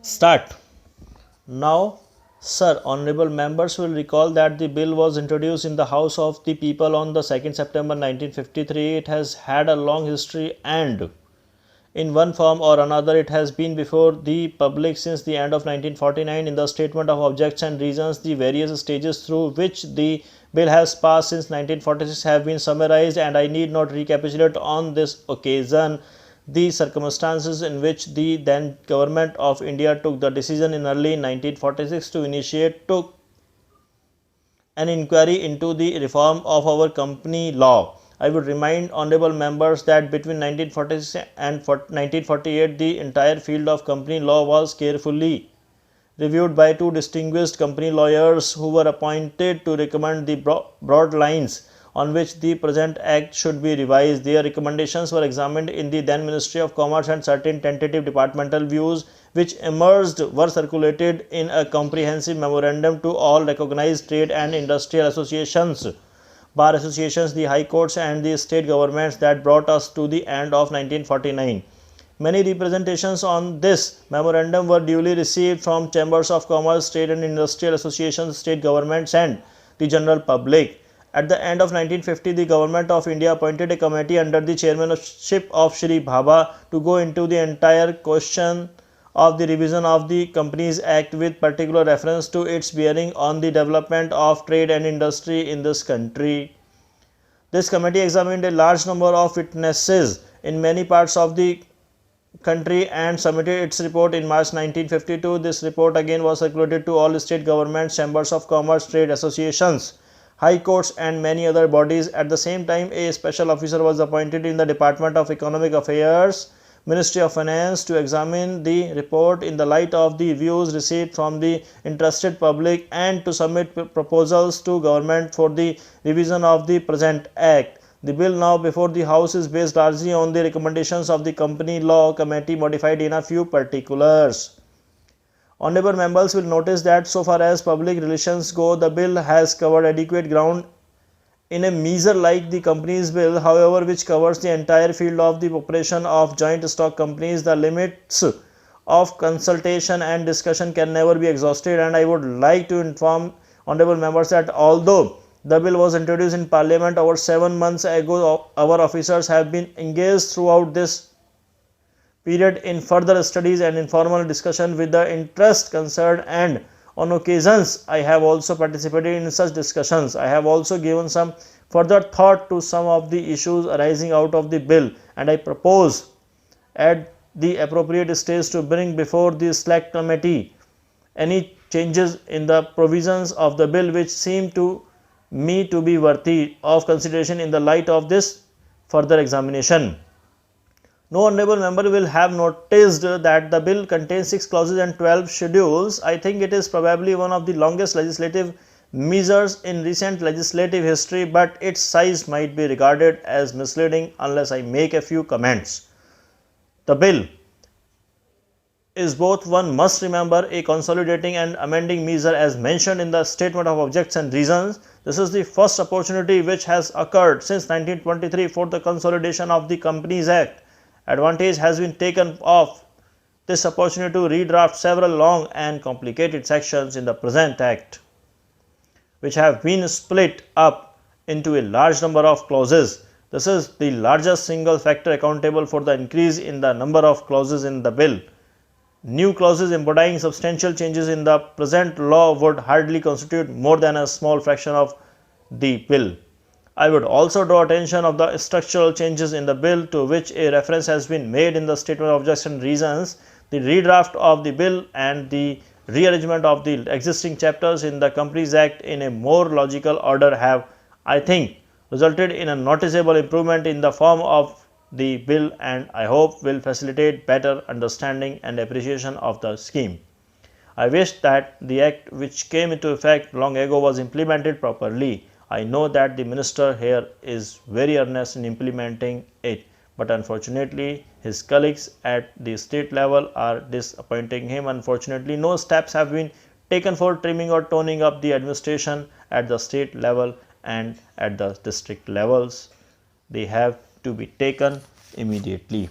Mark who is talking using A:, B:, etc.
A: Start. Now, sir, honorable members will recall that the bill was introduced in the House of the People on the 2nd September 1953. It has had a long history and in one form or another it has been before the public since the end of 1949. In the statement of objects and reasons, the various stages through which the bill has passed since 1946 have been summarized, and I need not recapitulate on this occasion the circumstances in which the then government of India took the decision in early 1946 to initiate an inquiry into the reform of our company law. I would remind honorable members that between 1946 and 1948 the entire field of company law was carefully reviewed by two distinguished company lawyers who were appointed to recommend the broad lines on which the present act should be revised. Their recommendations were examined in the then Ministry of Commerce, and certain tentative departmental views which emerged were circulated in a comprehensive memorandum to all recognized trade and industrial associations, bar associations, the high courts and the state governments. That brought us to the end of 1949. Many representations on this memorandum were duly received from chambers of commerce, trade and industrial associations, state governments and the general public. At the end of 1950, the government of India appointed a committee under the chairmanship of Shri Bhabha to go into the entire question of the revision of the Companies Act with particular reference to its bearing on the development of trade and industry in this country. This committee examined a large number of witnesses in many parts of the country and submitted its report in March 1952. This report again was circulated to all state governments, chambers of commerce, trade associations, high courts and many other bodies. At the same time, a special officer was appointed in the Department of Economic Affairs, Ministry of Finance, to examine the report in the light of the views received from the interested public and to submit proposals to government for the revision of the present act. The bill now before the House is based largely on the recommendations of the Company Law Committee, modified in a few particulars. Honorable members will notice that so far as public relations go, the bill has covered adequate ground in a measure like the Companies Bill, however, which covers the entire field of the operation of joint stock companies. The limits of consultation and discussion can never be exhausted, and I would like to inform honorable members that although the bill was introduced in Parliament over 7 months ago, our officers have been engaged throughout this period in further studies and informal discussion with the interest concerned, and on occasions I have also participated in such discussions. I have also given some further thought to some of the issues arising out of the bill, and I propose at the appropriate stage to bring before the select committee any changes in the provisions of the bill which seem to me to be worthy of consideration in the light of this further examination. No honorable member will have noticed that the bill contains 6 clauses and 12 schedules. I think it is probably one of the longest legislative measures in recent legislative history, but its size might be regarded as misleading unless I make a few comments. The bill is both, one must remember, a consolidating and amending measure as mentioned in the statement of objects and reasons. This is the first opportunity which has occurred since 1923 for the consolidation of the Companies Act. Advantage has been taken of this opportunity to redraft several long and complicated sections in the present act, which have been split up into a large number of clauses. This is the largest single factor accountable for the increase in the number of clauses in the bill. New clauses embodying substantial changes in the present law would hardly constitute more than a small fraction of the bill. I would also draw attention of the structural changes in the bill to which a reference has been made in the statement of objects and reasons. The redraft of the bill and the rearrangement of the existing chapters in the Companies Act in a more logical order have, I think, resulted in a noticeable improvement in the form of the bill, and I hope will facilitate better understanding and appreciation of the scheme. I wish that the act which came into effect long ago was implemented properly. I know that the minister here is very earnest in implementing it, but unfortunately his colleagues at the state level are disappointing him. Unfortunately, no steps have been taken for trimming or toning up the administration at the state level and at the district levels. They have to be taken immediately.